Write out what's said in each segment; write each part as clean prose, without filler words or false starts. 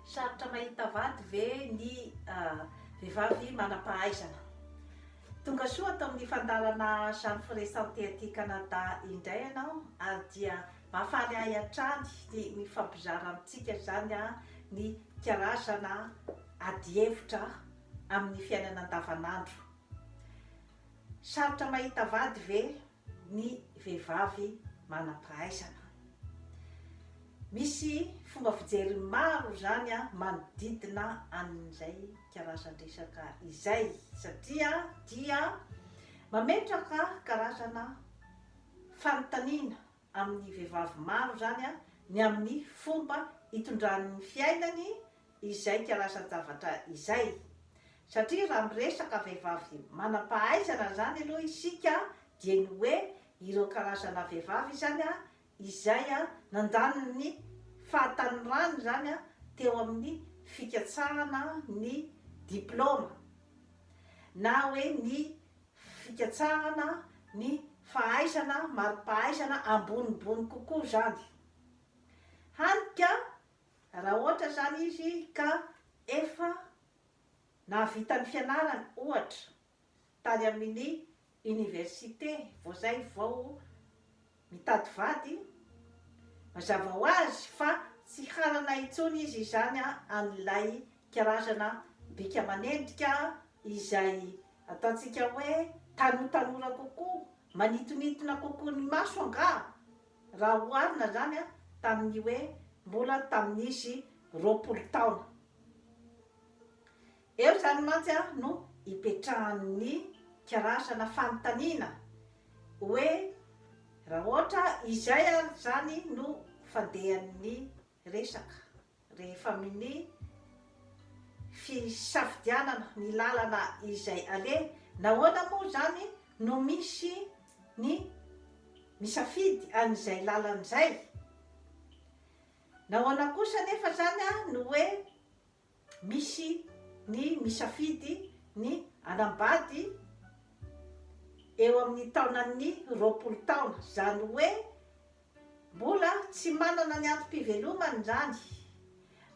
Sarotra mahita vady ve ny vehivavy manam-pahaizana. Tonga soa atao amin'ny fandarana Jeanne Ferret-Santé aty Canada indray ianao ary dia mahafaly ahy hatrany ny mifampizara amintsika zany ny karazana ady-hevitra amin'ny fiainana andavanandro. Sarotra mahita vady ve ny vehivavy manam-pahaizana. Misy fomba fijery maro zany manodidina an'izay karazan-dresaka izay satria dia mametraka karazana fanontaniana amin'ny vehivavy maro zany ny amin'ny fomba hitondran'ny fiainany izay karazan-javatra izay. Satria raha miresaka vehivavy manam-pahaizana zany aloha isika dia ny hoe ireo karazana vehivavy zany izay nandalo ny fahatanorana zany teo amin'ny fikatsarana ny diplôma na hoe ny fikatsarana ny fahaizana mari-pahaizana ambonimbony kokoa zany. Hanika raha ohatra zany izy ka efa nahavita ny fianarany ohatra tany amin'ny université vao zay vao mitady vady, mazava ho azy fa tsy harana intsony izy zany an'ilay karazana bika aman'endrika izay ataontsika hoe tanotanora kokoa, manitonitona kokoa ny maso anga raha oharina zany tamin'ny hoe mbola tamin'izy 20 taona. Eo zany mantsy no ipetrahan'ny karazana fanontaniana hoe raha ohatra izay zany no fandehan'ny resaka rehefa amin'ny fisafidianana ny lalana izay ale, nahoana moa zany no misy ny misafidy an'izay lalan'izay, nahoana kosa nefa zany no hoe misy ny misafidy ny anambady eo amin'ny taonan'ny 20 taona, zany hoe mbola tsy manana ny antom-pivelomany zany,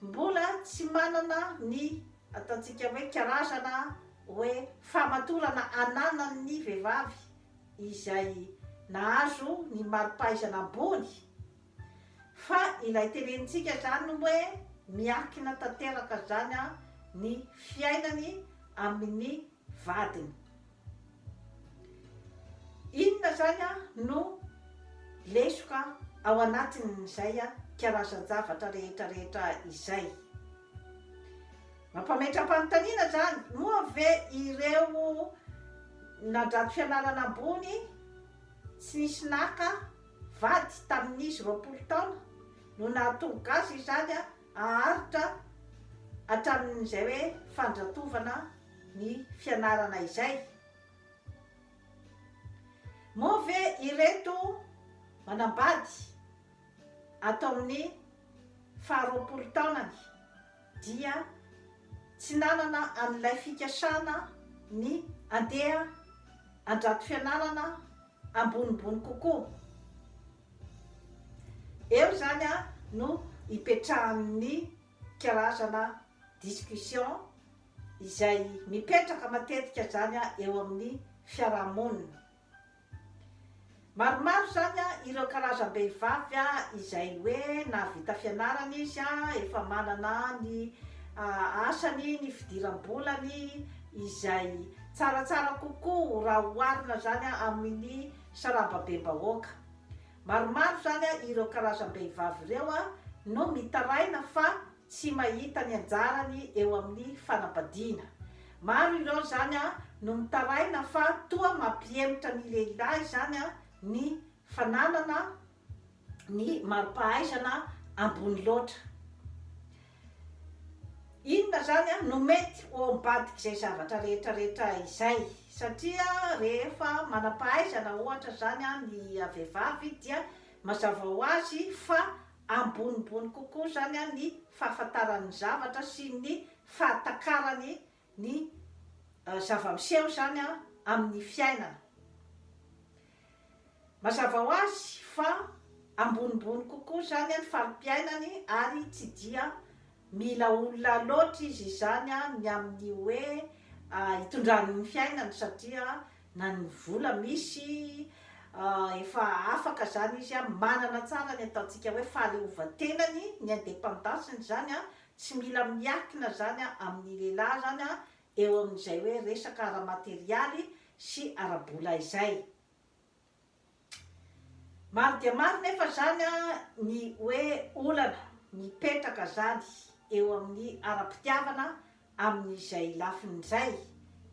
mbola tsy manana ny ataontsika hoe karazana hoe famatorana ananan'ny vehivavy izay nahazo ny mari-pahaizana ambony, fa ilay tenenitsika zany hoe miakina tanteraka zany ny fiainany amin'ny vadiny. Inona zany no lesoka ao anatin'izay karazan-javatra rehetrarehetra izay. Mampametra-panontaniana zany moa ve ireo nandrato fianarana ambony tsy nisy naka vady tamin'izy 20 taona no nahatonga gasy zany aharitra hatramin'izay hoe fandratovana ny fianarana izay. Moa ve ireto manambady atao amin'ny 20 taonany dia tsy nanana an'ilay fikasana ny andeha andrato fianarana ambonimbony kokoa. Eo zany no ipetrahan'ny karazana discussion izay mipetraka matetika zany eo amin'ny fiarahamonina. Maromaro zany ireo karazam-behivavy izay hoe nahavita fianarana izy efa manana ny asany, ny fidiram-bolany izay tsaratsara kokoa raha oharina zany amin'ny sarababem-bahoaka. Maromaro zany ireo karazam-behivavy ireo no mitaraina fa tsy mahita ny anjarany eo amin'ny fanambadiana. Maro ireo zany no mitaraina fa toa mampihemotra ny lehilahy zany ny fananana ny mari-pahaizana ambony loatra. Inona zany no mety ho ambadika izay zavatra rehetrarehetra izay, satria rehefa manam-pahaizana ohatra zany ny vehivavy dia mazava ho azy fa ambonimbony kokoa zany ny fahafantarany zavatra sy ny fahatakarany ny zava-miseho zany amin'ny fiainana. Mazava ho azy fa ambonimbony kokoa zany ny falim-piainany ary tsy dia mila olona loatra izy zany ny amin'ny hoe hitondrany ny fiainany satria na ny vola misy efa afaka zany izy manana tsara ny ataontsika hoe fahaleovantenany ny indépendanceny zany tsy mila miakina zany amin'ny lehilahy zany eo amin'izay hoe resaka ara-materialy sy ara-bola izay. Maro dia maro nefa zany ny hoe olana mipetraka zany eo amin'ny ara-pitiavana amin'izay lafin'izay,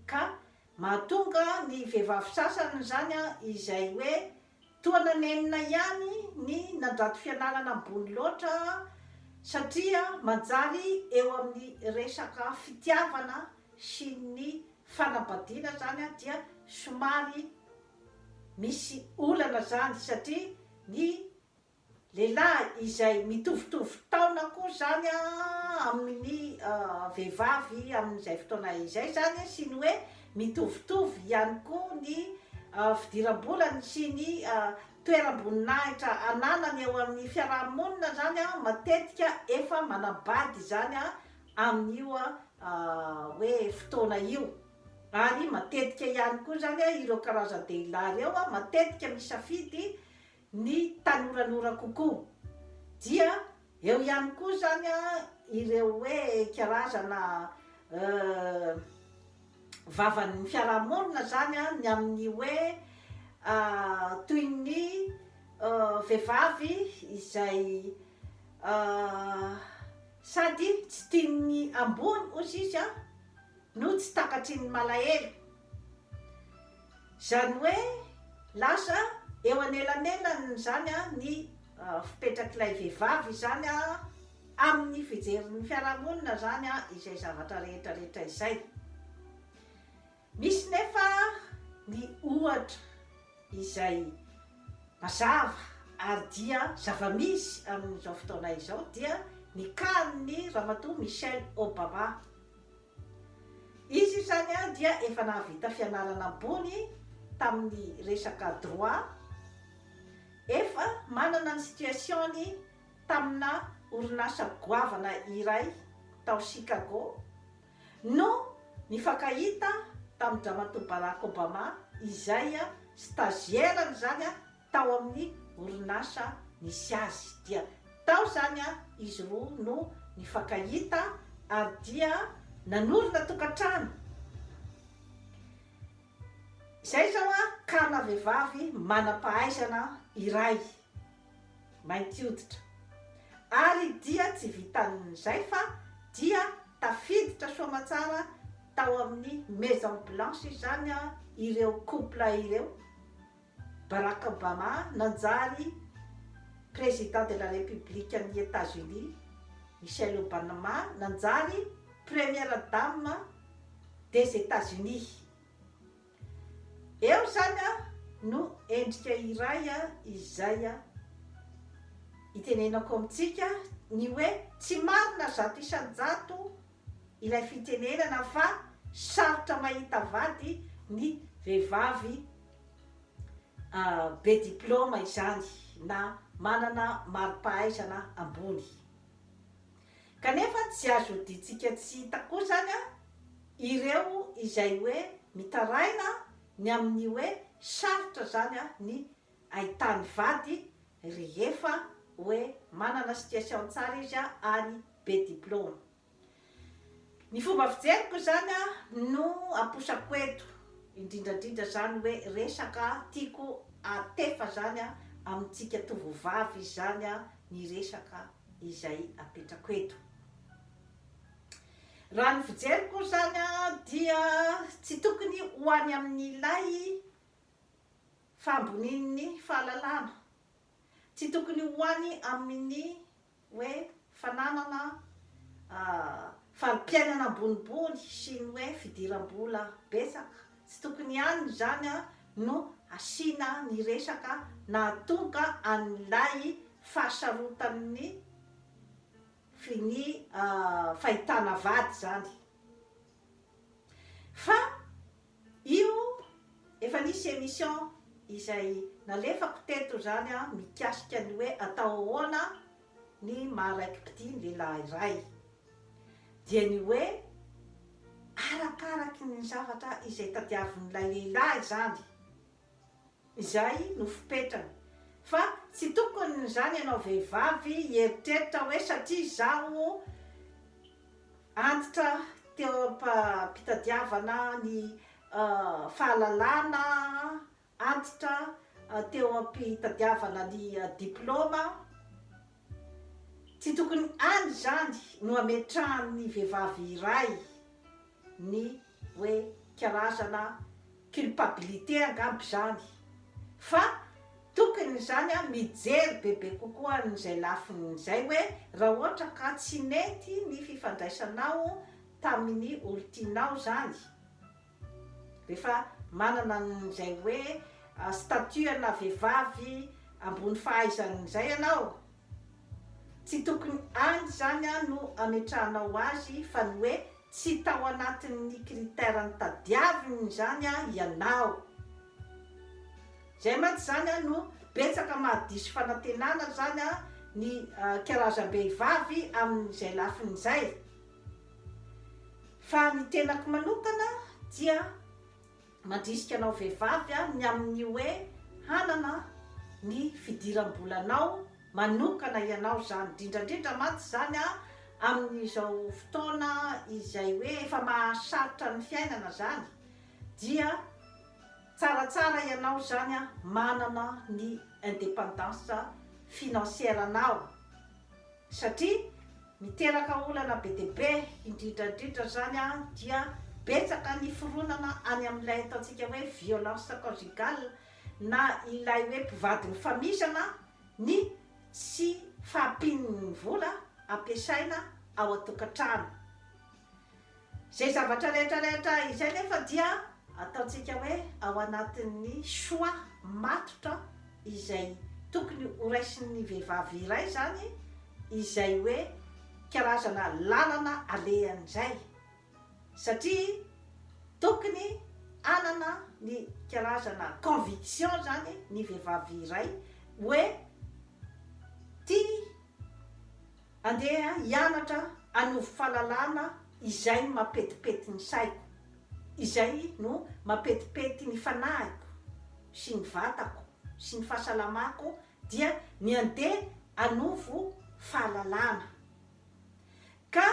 ka mahatonga ny vehivavy sasany zany izay hoe toa nanenina ihany ny nandrato fianarana ambony loatra satria manjary eo amin'ny resaka fitiavana sy ny fanambadiana zany dia somary misy olana zany satria ny lehilahy izay mitovitovy taona koa zany amin'ny vehivavy amin'izay fotoana izay zany sy ny hoe mitovitovy ihany koa ny fidiram-bolany sy ny toeram-boninahitra ananany eo amin'ny fiarahamonina zany matetika efa manambady zany amin'io hoe fotoana io, ary matetika ihany koa zany ireo karazan-dehilahy reo matetika misafidy ny tanoranora kokoa, dia eo ihany koa zany ireo hoe karazana vavan'ny fiarahamonina zany ny amin'ny hoe toy ny vehivavy izay sady tsy tiany ambony ozy izy no tsy takatry ny malahelo, zany hoe lasa eo anelanelany zany ny fipetrak'ilay vehivavy zany amin'ny fijerin'ny fiarahamonina zany izay zavatra rehetrarehetra izay. Misy nefa ny ohatra izay mazava ary dia zava-misy amin'izao fotoana izao dia ny kaniny ramatoa Michelle Obama. Izy zany dia efa nahavita fianarana ambony tamin'ny resaka droit, efa manana ny situationny tamina orinasa goavana iray tao Chicago no nifankahita tamin'ny ramatoa Barack Obama izay stagiairany zany tao amin'ny orinasa nisy azy, dia tao zany izy roa no nifankahita ary dia nanorina tokantrano. Izay zao kana vehivavy manam-pahaizana iray mainty hoditra, ary dia tsy vitan'izay fa dia tafiditra soamatsara tao amin'ny Maison Blanche zany ireo couple ireo. Barack Obama nanjary président de la République an'i États-Unis, Michelle Obama nanjary première dame des États-Unis. Eo zany no endrika iray izay itenenako amintsika ny hoe tsy marina zato isan-jato ilay fitenenana fa sarotra mahita vady ny vehivavy be diplôma izany na manana mari-pahaizana ambony. Kanefa tsy azo ditsika tsy hita koa zany ireo izay hoe mitaraina ny amin'ny hoe sarotra zany ny ahitany vady rehefa hoe manana situation tsara izy ary be diplôma. Ny fomba fijeriko zany no aposako eto indrindrandrindra zany hoe resaka tiako atefa zany amintsika tovovavy zany ny resaka izay apetrako eto. Raha ny fijeriko zany dia tsy tokony ho any amin'ilay fambonin'ny fahalalana, tsy tokony ho any amin'ny hoe fananana farim-piainana ambonimbony sy ny hoe fidiram-bola betsaka, tsy tokony ihany zany no asiana ny resaka nahatonga an'ilay fahasarotan'ny ny fahitana vady zany. Fa io efa nisy émission izay nalefako teto zany mikasika ny hoe atao ahoana ny maharaikim-pity ny lehilahy iray. dia ny hoe arakaraky ny zavatra izay tadiavin'ilay lehilahy zany izay no fipetrany. Fa tsy tokony zany ianao vehivavy hieritreritra hoe satria zaho antitra teo am-pitadiavana ny fahalalana, antitra teo am-pitadiavana ny diplôma, tsy tokony any zany no ametrahan'ny vehivavy iray ny hoe karazana culpabilité angamba zany. Fa tokony zany mijery bebe kokoa n'izay lafin'izay hoe raha ohatra ka tsy nety ny fifandraisanao tamin'ny olo-tianao zany, rehefa manana n'izay hoe statut-na vehivavy ambony fahaizan'izay ianao, tsy tokony any zany no ametrahanao azy, fa ny hoe tsy tao anatin'ny critère-ny tadiaviny zany ianao. Zay mantsy zany no betsaka mahadiso fanantenana zany ny karazam-behivavy amin'izay lafin'izay. Fa ny tenako manokana dia mandrisika anao vehivavy ny amin'ny hoe hanana ny fidiram-bolanao manokana ianao zany, indrindrandrindra mantsy zany amin'izao fotoana izay hoe efa mahasarotra ny fiainana zany, dia tsaratsara ianao zany manana ny indépendance financière anao, satria miteraka olana be dia be indrindrandrindra zany dia betsaka ny fironana any amin'ilay ataontsika hoe violence conjugale, na ilay hoe mpivady mifamisana ny tsy fahampian'ny vola ampiasaina ao an-tokantrano. Zay zavatra rehetrarehetra izay nefa dia ataontsika hoe ao anatin'ny choix matotra izay tokony horaisin'ny vehivavy iray zany, izay hoe karazana lalana alehan'izay, satria tokony anana ny karazana conviction zany ny vehivavy iray hoe tia andeha hianatra anovo fahalalana izay mampetipety ny saiko, izay no mampetipety ny fanahiko sy ny vatako sy ny fahasalamako, dia ny andeha anovo fahalalana. Ka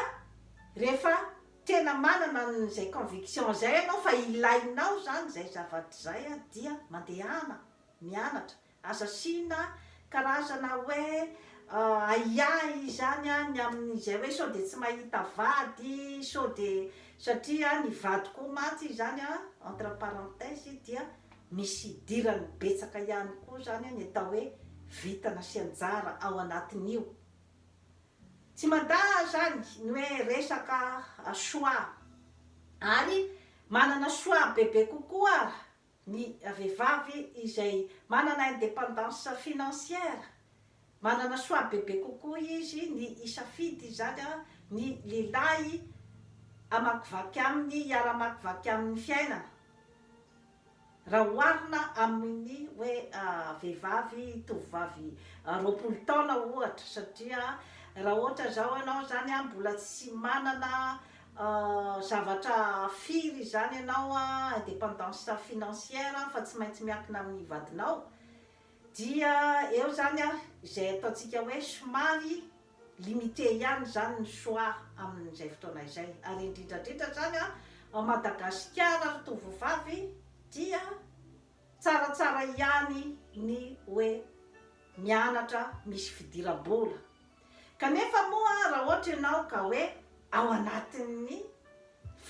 rehefa tena manana n'izay conviction zay ianao fa ilainao zany zay zavatra zay dia mandehana mianatra asa sina karazana hoe aiai zany ny amin'izay hoe sao de tsy mahita vady, sao de satria ny vady koa mantsy zany entre parenthèse dia misy dirany betsaka ihany koa zany ny atao hoe vitana sy anjara ao anatin'io. Tsy manda zany ny hoe resaka choix, ary manana choix bebe kokoa ny vehivavy izay manana indépendance financière, manana choix bebe kokoa izy ny isafidy zany ny lehilahy amakivaky aminy, hiara-makivaky amin'ny fiainana, raha oharina amin'ny hoe vehivavy tovovavy 20 taona ohatra. Satria raha ohatra zao ianao zany mbola tsy manana zavatra firy zany ianao indépendance financière, fa tsy maintsy miankina amin'ny vadinao, dia eo zany izay ataontsika hoe somary limité ihany zany ny choix amin'izay fotoana izay. Ary indrindrandrindra zany ao Madagasikara tovovavy dia tsaratsara ihany ny hoe mianatra misy fidiram-bola. Kanefa moa raha ohatra ianao ka hoe ao anatin'ny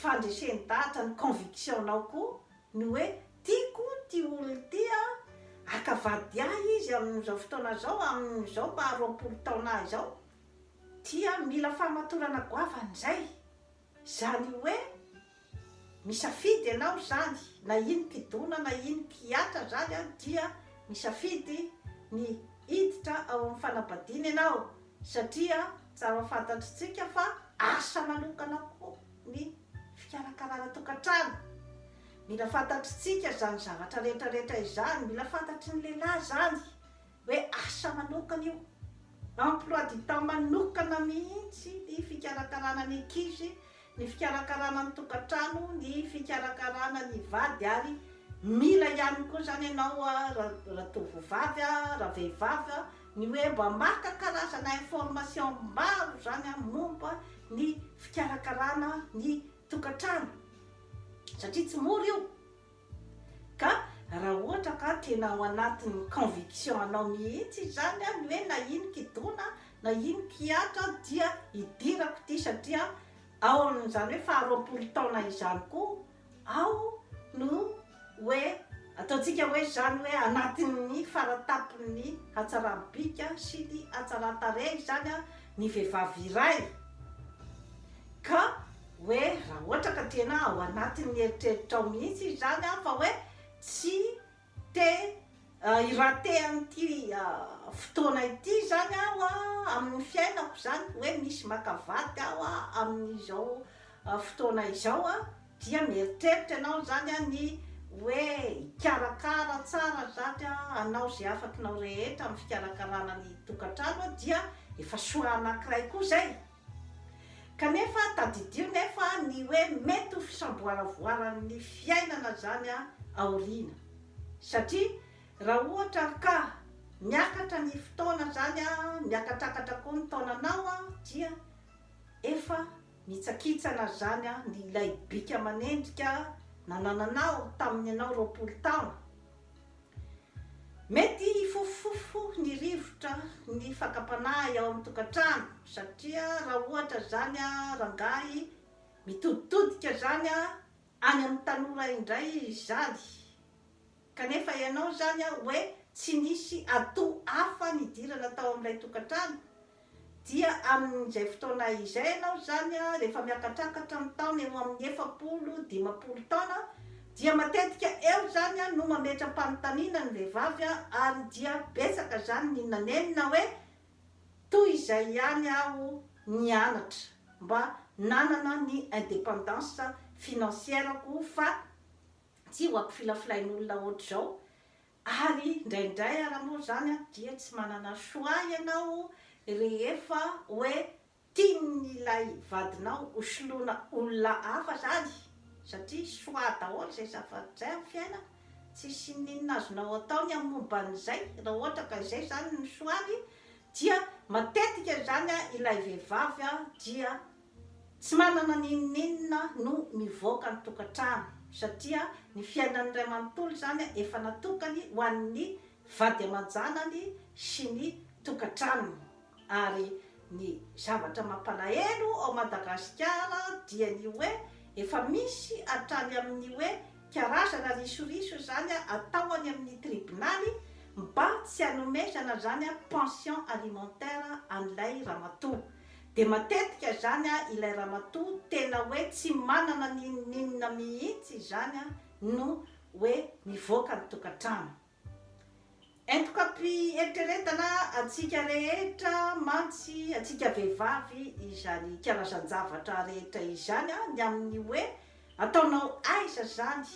fandreseni-dahatra ny conviction-nao koa ny hoe tiako ty olo tia akavady ahy izy amin'izao fotoana zao, amin'izao 20 taona izao, tia mila fahamatorana goavan'izay, zany hoe misafidy ianao zany, na ino mpidona na ino mpiatra zany dia misafidy ny hiditra ao amin'ny fanambadiana ianao, satria tsara fantatritsika fa asa manokana koa ny fikarakarana tokantrano. Mila fantatritsika zany zavatra rehetrarehetra izany, mila fantatry ny lehilahy zany hoe asa manokana io, emploi du temps manokana mihitsy ny fikarakarana fikarakarana ny ankizy, ny fikarakarana ny tokantrano, ny fikarakarana ny vady, ary mila ihany koa zany ianao raha tovovavy raha vehivavy ny hoe mba maka karazana information maro zany momba ny fikarakarana ny tokantrano, satria tsy mora io. Ka raha ohatra ka tena ao anatin'ny conviction anao mihitsy zany ny hoe na ino kidona na ino kiatra dia idirako ty, satria ao amin'izany hoe faharoapolo taona izany koa ao no hoe ataontsika hoe zany hoe anatin'ny faratapon'ny hatsaram-bika sy ny hatsaran-tarehy zany ny vehivavy iray. Ka hoe raha ohatra ka tena ao anatin'ny eritreritra ao mihitsy zany fa hoe tsy te irate an'ity fotoana ity zany aho amin'ny fiainako zany, hoe misy makavady aho amin'izao fotoana izao dia mieritreritra ianao zany ny hoe ikarakara tsara zany anao zay afakinao rehetra amin'ny fikarakarana ny tokantrano dia efa soa anankiray koa zay. Kanefa tadidio nefa ny hoe mety ho fisamboaravoaran'ny fiainana zany aoriana, satria raha ohatra ka miakatra ny fotoana zany miakatrakatra koa ny taonanao dia efa mitsakitsana zany ny ilay bika aman'endrika nanananao tamin'ny anao 20 taona. Mety fofofo ny rivotra ny fakapanahy ao amin'ny tokantrano, satria raha ohatra zany rangahy mitoditodika zany any amin'ny tanora indray zany, kanefa ianao zany hoe tsy nisy ato hafa nidirana tao amin'ilay tokantrano, dia amin'izay fotoana izay ianao zany rehefa miakatrakatra ny taona eo amin'ny 70-80 taona dia matetika eo zany no mametram-panontaniana ny vehivavy ary dia betsaka zany ny nanenina hoe toy izay ihany aho nianatra mba nanana ny indépendance financièreko fa tsy ho ampifilafilain'olona ohatr'izao. Ary indraindray raha moa zany dia tsy manana choix ianao rehefa hoe tian'ilay vadinao hosoloana olona hafa zany, satria choix daholo zay zafatr'izay amin'ny fiaina, tsisy ninona azonao ataony amin'ny momban'izay. Raha ohatra ka izay zany ny choix-ny dia matetika zany ilay vehivavy dia tsy manana ninninona no mivoaka ny tokantrano, satria ny fiainan'ny ray manontolo zany efa natokany ho an'ny vady aman-janany sy ny tokantranony. Ary ny zavatra mampalahelo ao Madagasikara dia ny hoe efa misy hatrany amin'ny hoe karazana risoriso zany atao any amin'ny tribunaly mba tsy hanomezana zany pension alimentaire an'ilay ramatoa. De matetika zany ilay ramatoa tena hoe tsy manana ninninona mihitsy zany no hoe mivoaka ny tokantrano. Entokam-pieritreretana atsika rehetra mantsy, atsika vehivavy izany karazan-javatra rehetra izany ny amin'ny hoe ataonao aiza zany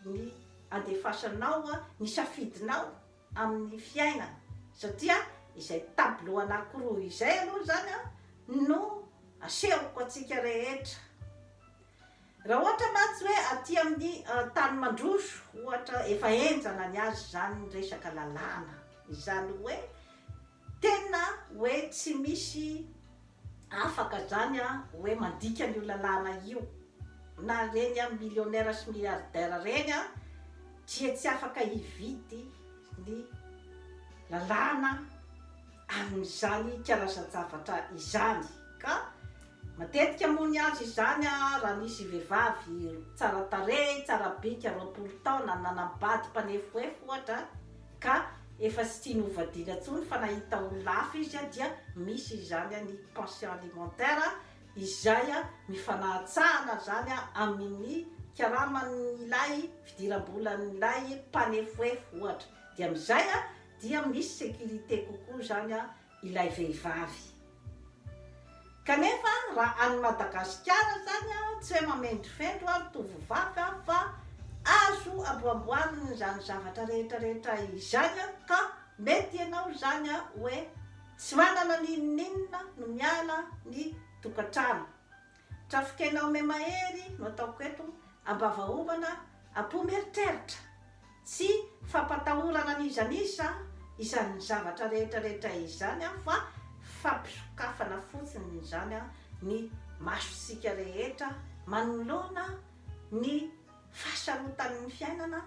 ny andefasanao ny safidinao amin'ny fiainana, satria izay tableau anankiroa izay aloha zany no asehoko atsika rehetra. Raha ohatra mantsy hoe aty amin'ny tany mandroso ohatra efa enjana ny azy zany ny resaka lalàna, izany hoe tena hoe tsy misy afaka zany hoe mandika an'io lalàna io, na reny millionnaire sy milliardaire reny dia tsy afaka hividy ny lalàna amin'izany karazan-javatra izany. Ka matetika moa ny azy izany raha nisy vehivavy tsara tarehy, tsara bika 20 taona nanambady mpanefoefo ohatra ka efa tsy tiany hovadiana intsony fa nahita olona hafa izy dia misy izany ny pension alimentaire izay mifanahtsahana zany amin'ny karaman'ilay fidiram-bolan'ilay mpanefoefo ohatra, dia amin'izay dia misy sécurité kokoa zany ilay vehivavy. Kanefa raha any Madagasikara zany tsy hoe mamendrifendro tovovavy fa azo aboaboarina zany zavatra rehetrarehetra izany ka mety ianao zany hoe tsy manana ninninona no miala ny tokantrano. trafikanao me mahery no ataoko eto ambavaovana ampomeritreritra tsy fampatahorana nizanisa izany zavatra rehetrarehetra izany fa fampisokafana fotsiny izany ny masosika rehetra manoloana ny fahasarotan'ny fiainana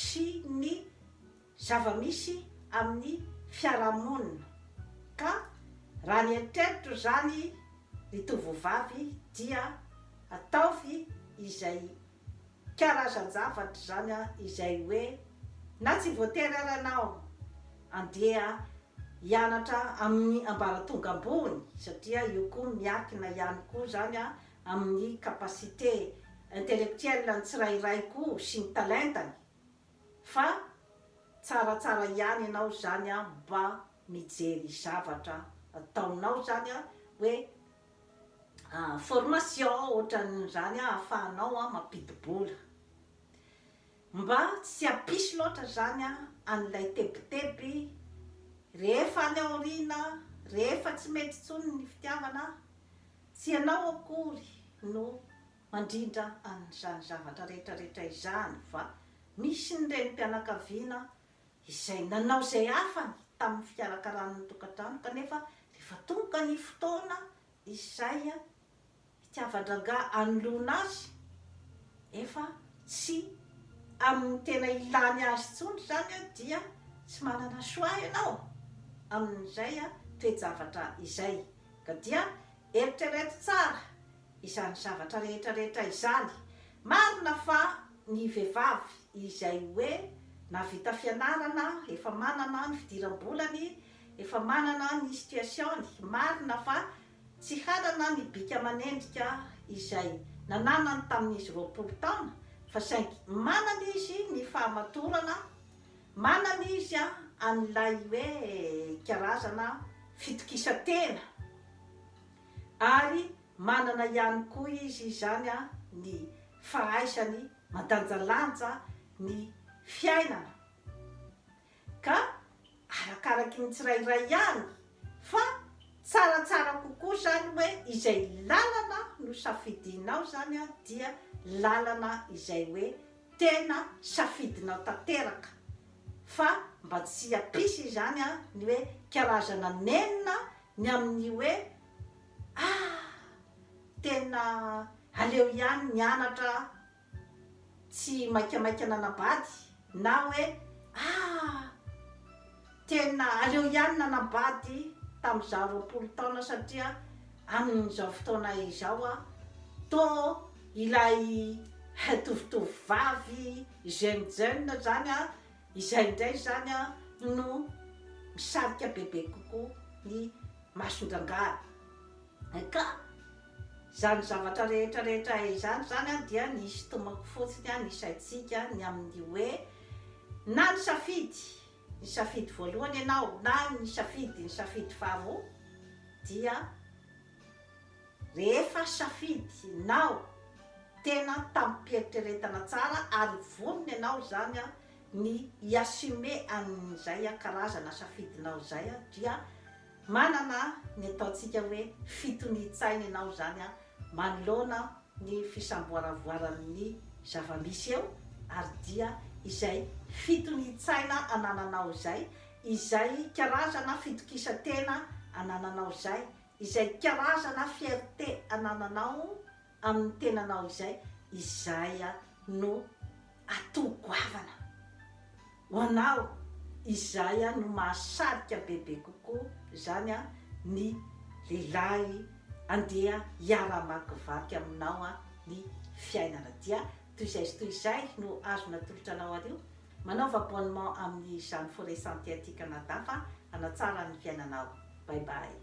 sy ny zavamisy amin'ny fiarahamonina ka raha ny eritreritra zany ny tovovavy dia ataovy izay karazan-javatra zany izay hoe na tsy voatery aranao andeha hianatra amin'ny ambaratonga ambony satria io koa miakina ihany koa zany amin'ny kapasité intellectuelle ny tsirairay koa sy ny talentany fa tsaratsara ihany ianao zany mba mijery zavatra ataonao zany hoe formation ohatran'izany ahafahanao mampidi-bola mba tsy apisy loatra zany an'ilay tebiteby rehefa any aoriana rehefa tsy mety tsony ny fitiavana tsy ianao akory no mandrindra an'izany zavatra rehetrarehetra izany fa misy ny renim-pianakaviana izay nanao izay afany tamin'ny fikarakarany tokantrano kanefa rehefa tonga ny fotoana izay hitiavan-dranga anoloana azy efa tsy amin'ny tena ilany azy tsony zany dia tsy manana soa ianao amin'izay toe-javatra izay ka dia eritrereto tsara izany zavatra rehetrarehetra izany marina fa ny vehivavy izay hoe navita fianarana efa manana ny fidiram-bolany efa manana ny situationny marina fa tsy hanana ny bika amanendrika izay nananany tamin'izy 20 taona fa saingy manana izy ny fahamatorana manana izy an'ilay hoe karazana fitokisantena ary manana ihany koa izy zany ny fahaisany madanjalanja ny fiainana ka arakaraky ny tsirairay ihany fa tsaratsara kokoa zany hoe izay lalana no safidinao zany dia lalana izay hoe tena safidinao tanteraka fa mba tsy apisy zany ny hoe karazana nenina ny amin'ny hoe tena aleo ihany nianatra tsy maikamaika nanambady na hoe tena aleo ihany nanambady tamin'izao 20 taona satria amin'izao fotoana izao to ilay tovitovy vavy jeune zany izay indray zany no misarika bebe kokoa ny masondrangara ka zany zavatra rehetrarehetra izany zany dia nisy tomako fotsiny nisaitsika ny amin'ny hoe na ny safidy voalohany ianao na ny safidy faharoa dia rehefa safidy nao tena tampieritreretana tsara ary vonony ianao zany ny iassume an'izay karazana safidinao zay dia manana ny ataontsika hoe fitonitsaina ianao zany manoloana ny fisamboaravoaran'ny zavamisy eo ary dia izay fitonitsaina anananao zay izay karazana fitokisantena anananao zay izay karazana fierté anananao amin'ny tenanao izay no atogoavana ho anao izay no mahasarika bebe kokoa zany ny lehilahy andeha hiara-makivaky aminao ny fiainana dia toy izay no azona tolotra anao ario manaova abonnement amin'ny Jeanne Forêt Santé aty Canada fa hanatsara ny fiainanao. Bye bye.